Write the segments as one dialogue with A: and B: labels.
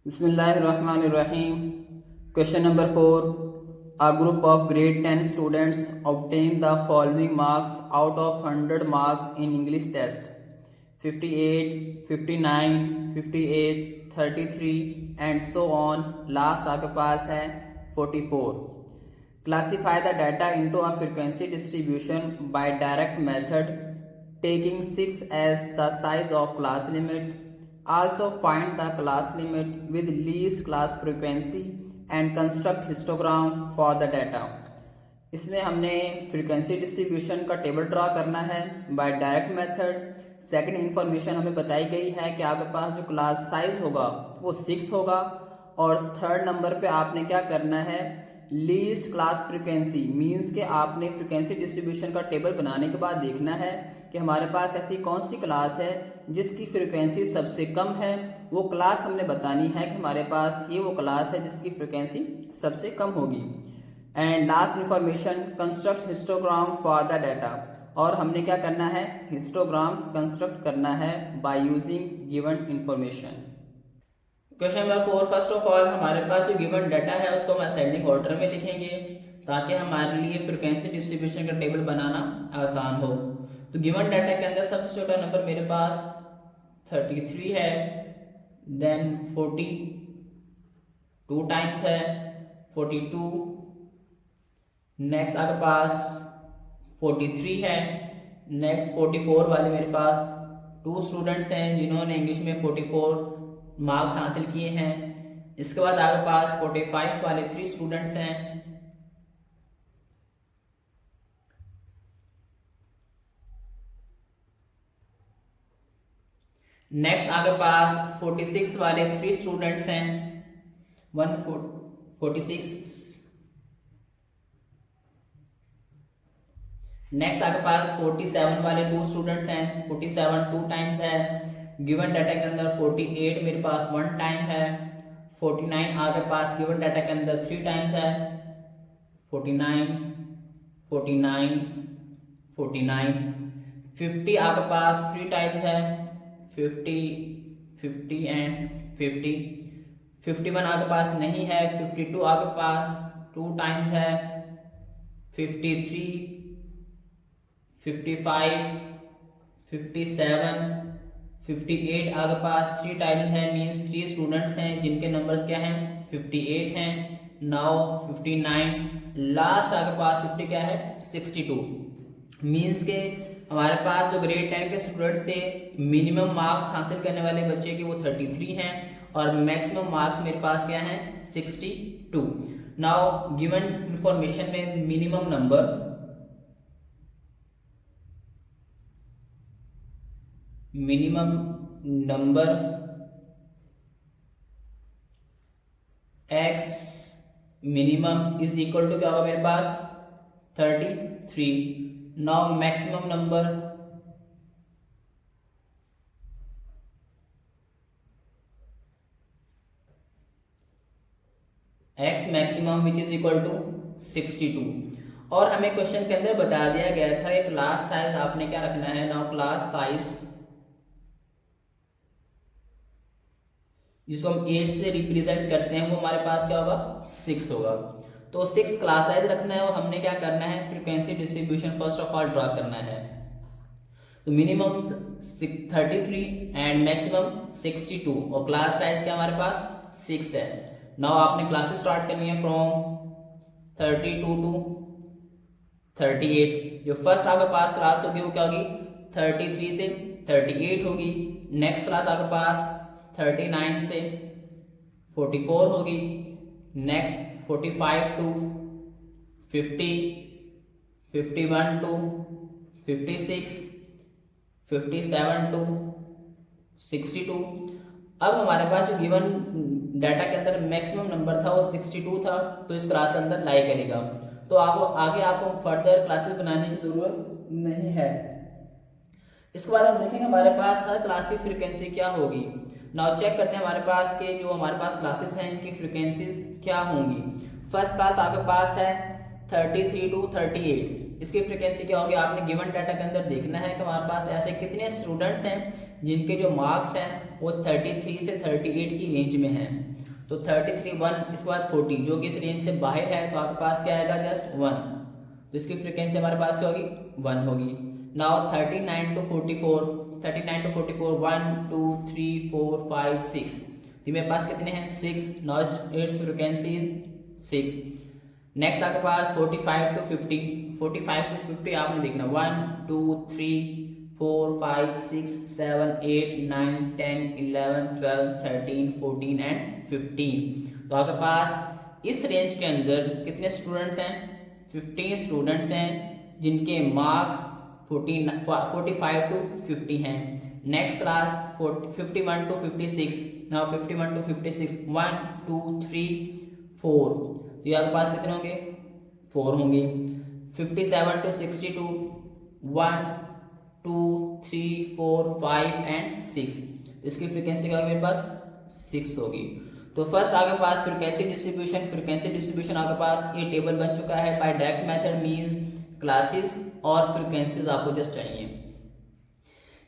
A: Bismillahirrahmanirrahim. Question number 4. A group of grade 10 students obtain the following marks out of 100 marks in English test: 58, 59, 58, 33 and so on. Last आपके पास है 44. Classify the data into a frequency distribution by direct method, taking 6 as the size of class limit. Also find the class limit with least class frequency and construct histogram for the data. इसमें हमने frequency distribution का table draw करना है by direct method. Second information हमें बताई गई है कि आपके पास जो क्लास साइज होगा वो 6 होगा। और थर्ड नंबर पे आपने क्या करना है, लीस्ट क्लास फ्रीक्वेंसी मींस के आपने फ्रीक्वेंसी डिस्ट्रीब्यूशन का टेबल बनाने के बाद देखना है कि हमारे पास ऐसी कौन सी क्लास है जिसकी फ्रीक्वेंसी सबसे कम है। वो क्लास हमने बतानी है कि हमारे पास ये वो क्लास है जिसकी फ्रीक्वेंसी सबसे कम होगी। And last information, construct histogram for the data. और हमने क्या करना है, हिस्टोग्राम कंस्ट्रक्ट करना है by using given information. Question number 4, first of all हमारे पास जो गिवन डाटा है उसको हम असेंडिंग ऑर्डर में लिखेंगे ताकि हमारे लिए फ्रीक्वेंसी डिस्ट्रीब्यूशन का टेबल बनाना आसान हो। तो गिवन डाटा के अंदर सबसे छोटा नंबर मेरे पास 33 है, देन 42 टाइम्स है 42, नेक्स्ट आपके पास 43 है, नेक्स्ट 44 वाले मेरे पास 2 स्टूडेंट्स हैं जिन्होंने इंग्लिश में 44 मार्क्स हासिल किए हैं। इसके बाद आपके पास 45 वाले 3 स्टूडेंट्स हैं। नेक्स्ट आपके पास 46 वाले 3 स्टूडेंट्स हैं, 146। नेक्स्ट आपके पास 47 वाले 2 स्टूडेंट्स हैं, 47 2 टाइम्स है। गिवन डाटा के अंदर 48 मेरे पास 1 टाइम है, 49 आपके पास गिवन डाटा के अंदर 3 टाइम्स है, 49 49 49। 50 आपके पास 3 टाइम्स है, 50 50 एंड 50। 51 आपके पास नहीं है, 52 आपके पास 2 टाइम्स है, 53 55 57 58 आपके पास 3 टाइम्स है, मींस 3 स्टूडेंट्स हैं जिनके नंबर्स क्या हैं 58 हैं। नाउ 59, लास्ट आपके पास 50 क्या है 62, मींस के हमारे पास जो ग्रेड 10 के स्टूडेंट्स थे मिनिमम मार्क्स हासिल करने वाले बच्चे की वो 33 हैं और मैक्सिमम मार्क्स मेरे पास क्या हैं 62। नाउ गिवन इंफॉर्मेशन में minimum number x minimum is equal to क्या होगा मेरे पास 33। Now maximum number x maximum which is equal to 62। और हमें क्वेश्चन के अंदर बता दिया गया था कि क्लास साइज आपने क्या रखना है। नाउ क्लास साइज जिसको हम 8 से रिप्रेजेंट करते हैं वो हमारे पास क्या होगा 6 होगा। तो 6 क्लास साइज रखना है और हमने क्या करना है frequency distribution first of all draw करना है। तो मिनिमम 33 एंड मैक्सिमम 62 और क्लास साइज क्या हमारे पास 6 है। नाउ आपने क्लासेस स्टार्ट करनी है फ्रॉम 32 टू 38। जो फर्स्ट आपके पास क्लास होगी वो क्या होगी 33 से 38 होगी। नेक्स्ट क्लास आपके पास 39 से 44 होगी। Next 45 to 50, 51 to 56, 57 to 62। अब हमारे पास जो गिवन डाटा के अंदर मैक्सिमम नंबर था वो 62 था, तो इस क्लास के अंदर लाई करेगा। तो आगे आपको फर्दर क्लासेस बनाने की जरूरत नहीं है। इसके बाद हम देखेंगे हमारे पास हर क्लास की फ्रीक्वेंसी क्या होगी। नाउ चेक करते हैं हमारे पास के जो हमारे पास क्लासेस हैं इनकी फ्रीक्वेंसीज क्या होंगी। फर्स्ट क्लास आपके पास है 33 टू 38, इसकी फ्रीक्वेंसी क्या होगी आपने गिवन डाटा के अंदर देखना है कि हमारे पास ऐसे कितने स्टूडेंट्स हैं जिनके जो मार्क्स हैं वो 33 से 38 की रेंज में हैं। तो 33 1, इसके बाद 40 जो कि इस रेंज से बाहर है, तो आपके पास क्या आएगा, जस्ट 1, तो इसकी फ्रीक्वेंसी हमारे पास क्या होगी, 1 होगी। नाउ 39 to 44, 39 to 44 1 2 3 4 5 6, तो मेरे पास कितने हैं, 6, now it's frequency is 6। Next आपके पास 45 to 50, 45 से 50 आपने देखना 1 2 3 4 5 6 7 8 9 10 11 12 13 14 एंड 15। तो आपके पास इस रेंज के अंदर कितने स्टूडेंट्स हैं, 15 स्टूडेंट्स हैं जिनके मार्क्स 45 to 50 हैं। Next class 51 to 56, now 51 to 56 1 2 3 4, तो ये आपके पास कितने होंगे, 4 होंगे। 57 to 62 1 2 3 4 5 एंड 6, इसकी फ्रीक्वेंसी क्या होगी मेरे पास, 6 होगी। तो फर्स्ट आपके पास फ्रीक्वेंसी डिस्ट्रीब्यूशन आपके पास ये टेबल बन चुका है। By direct method means classes और फ्रीक्वेंसीज आपको जस्ट चाहिए।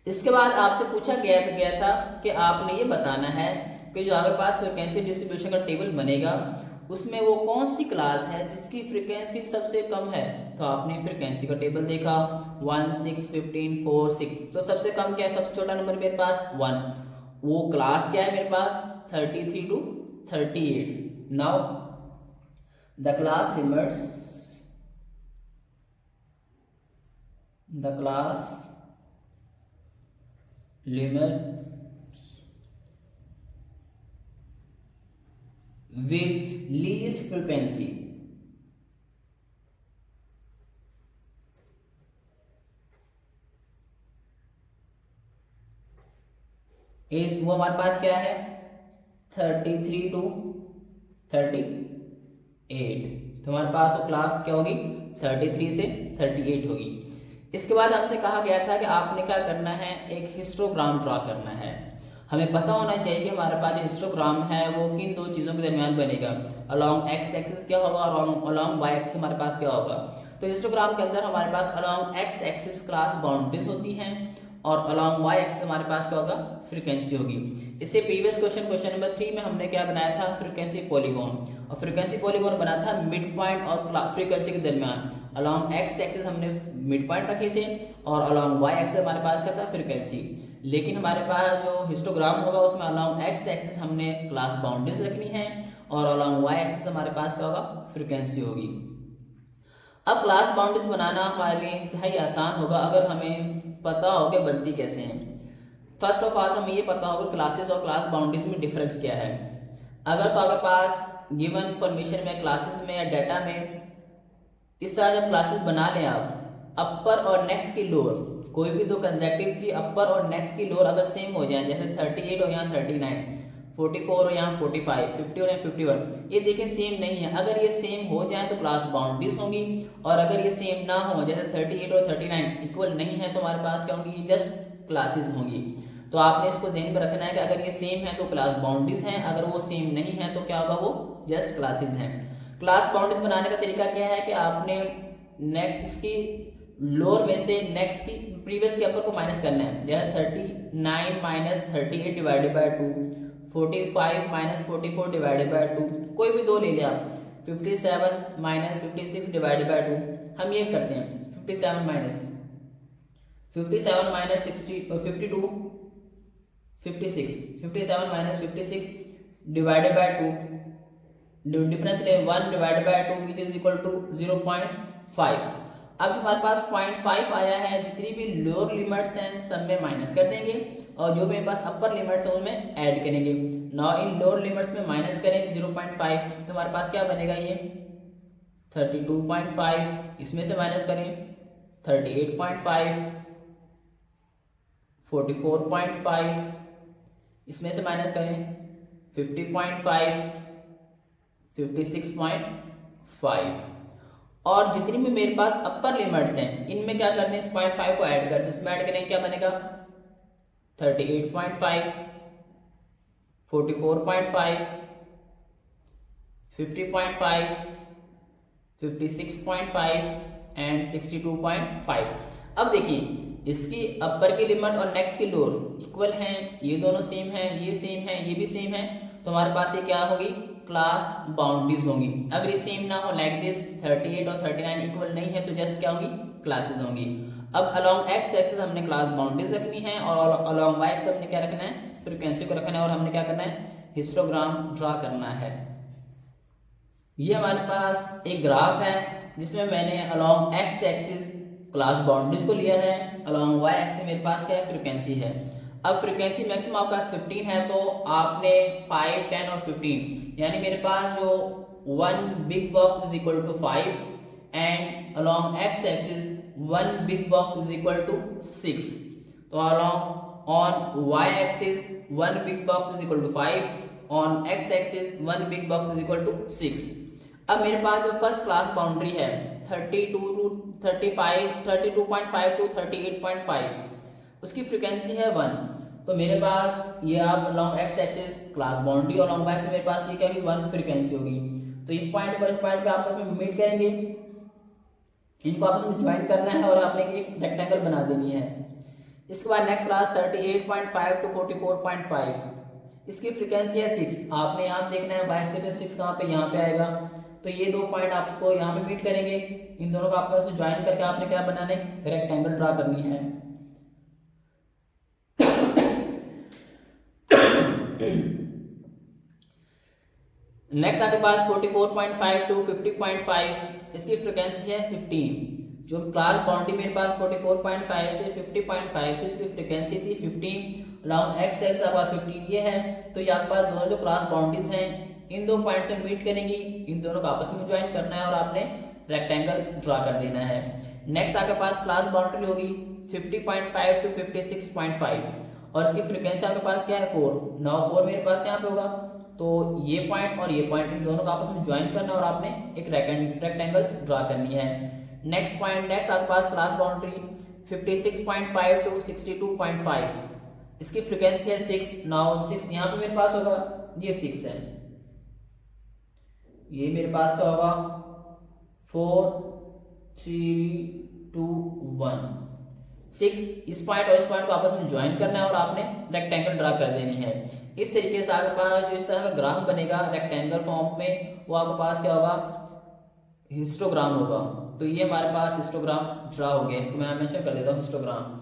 A: इसके बाद आपसे पूछा गया था कि आपने ये बताना है कि जो आपके पास फ्रीक्वेंसी डिस्ट्रीब्यूशन का टेबल बनेगा उसमें वो कौन सी क्लास है जिसकी फ्रीक्वेंसी सबसे कम है। तो आपने फ्रीक्वेंसी का टेबल देखा 1 6 15 4 6, तो सबसे कम क्या है, सबसे छोटा नंबर मेरे पास 1, वो क्लास क्या है मेरे पास 33 to 38। Now the class limits with least frequency इस वो हमारे पास क्या है 33 to 38, तो हमारे पास वो क्लास क्या होगी 33 से 38 होगी। इसके बाद हमसे कहा गया था कि आपने क्या करना है, एक हिस्टोग्राम ड्रा करना है। हमें पता होना चाहिए कि हमारे पास जो हिस्टोग्राम है वो किन दो चीज़ों के दरमियान बनेगा, अलॉन्ग एक्स एक्सिस क्या होगा और अलॉन्ग वाई एक्सिस हमारे पास क्या होगा। तो हिस्टोग्राम के अंदर हमारे पास along x axis class boundaries होती हैं और अलॉन्ग वाई एक्सिस हमारे पास क्या होगा, फ्रीक्वेंसी होगी। इससे प्रीवियस क्वेश्चन नंबर 3 में हमने क्या बनाया था, फ्रीक्वेंसी पॉलीगॉन, और फ्रीक्वेंसी पॉलीगॉन बना था मिड पॉइंट और फ्रीक्वेंसी के दरमियान। अलॉन्ग एक्स एक्सिस हमने मिड पॉइंट रखे थे और अलॉन्ग वाई एक्सिस हमारे पास क्या था, फ्रीक्वेंसी। लेकिन हमारे पास जो हिस्टोग्राम होगा उसमें अलॉन्ग एक्स एक्सिस हमने क्लास बाउंड्रीज रखनी है और अलॉन्ग वाई एक्सिस हमारे पास क्या होगा, फ्रीक्वेंसी होगी। अब क्लास बाउंड्रीज बनाना हमारे लिए इंतहाई आसान होगा अगर हमें पता हो कि बनती कैसे हैं। फर्स्ट ऑफ ऑल हमें ये पता होगा क्लासेस और क्लास बाउंड्रीज में डिफरेंस क्या है। अगर तो आपके पास गिवन इंफॉर्मेशन में क्लासेस में या डाटा में इस तरह जब क्लासेस बना लें आप, अपर और नेक्स्ट की लोअर, कोई भी दो कंसेक्टिव की अपर और नेक्स्ट की लोअर अगर सेम हो जाए, जैसे 38 और यहाँ 39, 44 और यहाँ 45, 50 और यहाँ 51, ये देखें सेम नहीं है। अगर ये सेम हो जाए तो क्लास बाउंड्रीज होंगी, और अगर ये सेम ना हो, जैसे 38 और 39 इक्वल नहीं है, तो हमारे पास क्या होंगी, ये जस्ट क्लासेज होंगी। तो आपने इसको ध्यान में रखना है कि अगर ये सेम है तो क्लास बाउंड्रीज हैं, अगर वो सेम नहीं है तो क्या होगा, वो जस्ट क्लासेज हैं। क्लास बाउंड्रीज बनाने का तरीका क्या है कि आपने नेक्स्ट की लोअर में से नेक्स्ट की प्रीवियस के अपर को माइनस करना है। जैसे 39 minus 38 divided by 2, 45 minus 44 divided by 2, कोई भी दो ले लिया आप। 57 माइनस 56 डिवाइडेड बाय 2, हम ये करते हैं 57 minus 60 52 56, 57 minus 56 divided by 2, difference ले 1 divided by 2 which is equal to 0.5। अब हमारे पास 0.5 आया है, जितनी भी लोअर लिमिट्स हैं सब में माइनस कर देंगे और जो मेरे पास अपर लिमिट्स हैं उनमें ऐड करेंगे। नाउ इन लोअर लिमिट्स में माइनस करें 0.5, तो हमारे पास क्या बनेगा, ये 32.5, इसमें से माइनस करें 38.5, 44.5, इसमें से माइनस करें 50.5, 56.5, और जितनी भी मेरे पास अपर लिमिट्स हैं इनमें क्या करते हैं, इस 0.5 को ऐड करते हैं। इसमें ऐड करेंगे क्या बनेगा 38.5, 44.5, 50.5, 56.5 एंड 62.5। अब देखिए इसकी अपर की लिमिट और नेक्स्ट की लोअर इक्वल हैं, ये दोनों सेम हैं, ये सेम है, ये भी सेम है, तो हमारे पास ये क्या होगी, क्लास बाउंड्रीज होंगी। अगर ये सेम ना हो लाइक दिस 38 और 39 इक्वल नहीं है तो जस्ट क्या होंगी, क्लासेस होंगी। अब अलोंग एक्स एक्सिस हमने क्लास बाउंड्रीज रखनी है और अलोंग वाई एक्सिस हमने क्या रखना है, फ्रीक्वेंसी को रखना है और हमने क्या करना है, हिस्टोग्राम ड्रा करना है। ये हमारे पास एक ग्राफ है जिसमें मैंने along x axis class boundaries को लिया है, अलोंग वाई एक्सिस मेरे पास क्या है, फ्रीक्वेंसी है। अब फ्रीक्वेंसी मैक्सिमम आपके पास 15 है तो आपने 5, 10 और 15 यानी मेरे पास जो 1 big box is equal to 5 and along x axis 1 big box is equal to 6। तो along on y axis 1 big box is equal to 5, on x axis 1 big box is equal to 6। अब मेरे पास जो first class boundary है 32 to 35, 32.5 to 38.5, उसकी frequency है 1। तो मेरे पास ये आप long x axis class boundary और लॉन्ग वाई एक्सिस मेरे पास ये क्या होगी, 1 फ्रीक्वेंसी होगी। तो इस पॉइंट पर इस पॉइंट पे आपस में मीट करेंगे, इनको आपस में ज्वाइन करना है और आपने एक रेक्टेंगल बना देनी है। इसके बाद नेक्स्ट क्लास 38.5 टू 44.5, इसकी फ्रीक्वेंसी है 6। आपने यहाँ देखना है वाई एक्सिस पे 6 कहाँ पे, यहाँ पे आएगा। तो ये दो पॉइंट आपको यहाँ पे मीट करेंगे, इन दोनों को आपस में ज्वाइन करके आपने क्या बनाना है, रेक्टेंगल ड्रा करनी है। नेक्स्ट आपके पास 44.5 टू 50.5, इसकी फ्रीक्वेंसी है 15। जो क्लास बाउंड्री मेरे पास 44.5 से 50.5 थी, इसकी फ्रीक्वेंसी थी 15। लॉन्ग एक्स एक्स आपके पास 15 ये है। तो यहाँ पास दोनों जो क्लास बाउंड्रीज हैं इन दो पॉइंट से मीट करेंगी, इन दोनों को आपस में ज्वाइन करना है और आपने रेक्टेंगल ड्रा कर देना है। नेक्स्ट आपके पास क्लास बाउंड्री होगी 50.5 टू 56.5 और इसकी फ्रीक्वेंसी आपके पास क्या है, 4। नाउ 4 मेरे पास यहाँ पे होगा। तो ये पॉइंट और ये पॉइंट इन दोनों को आपस में ज्वाइन करना और आपने एक रेक्टेंगल ड्रा करनी है। नेक्स्ट पॉइंट, नेक्स्ट आपके पास क्लास बाउंड्री 56.5 टू 62.5, इसकी फ्रीक्वेंसी है 6। नाउ 6 यहाँ पे मेरे पास होगा, ये 6 है, ये मेरे पास क्या होगा 4, 3, 2, 1, 6। इस पॉइंट और इस पॉइंट को आपस में ज्वाइन करना है और आपने रेक्टेंगल ड्रा कर देनी है। इस तरीके से आपके पास जो इस तरह का ग्राफ बनेगा रेक्टेंगल फॉर्म में, वो आपके पास क्या होगा, हिस्टोग्राम होगा। तो ये हमारे पास हिस्टोग्राम ड्रा हो गया, इसको मैं मेंशन कर देता हूँ हिस्टोग्राम।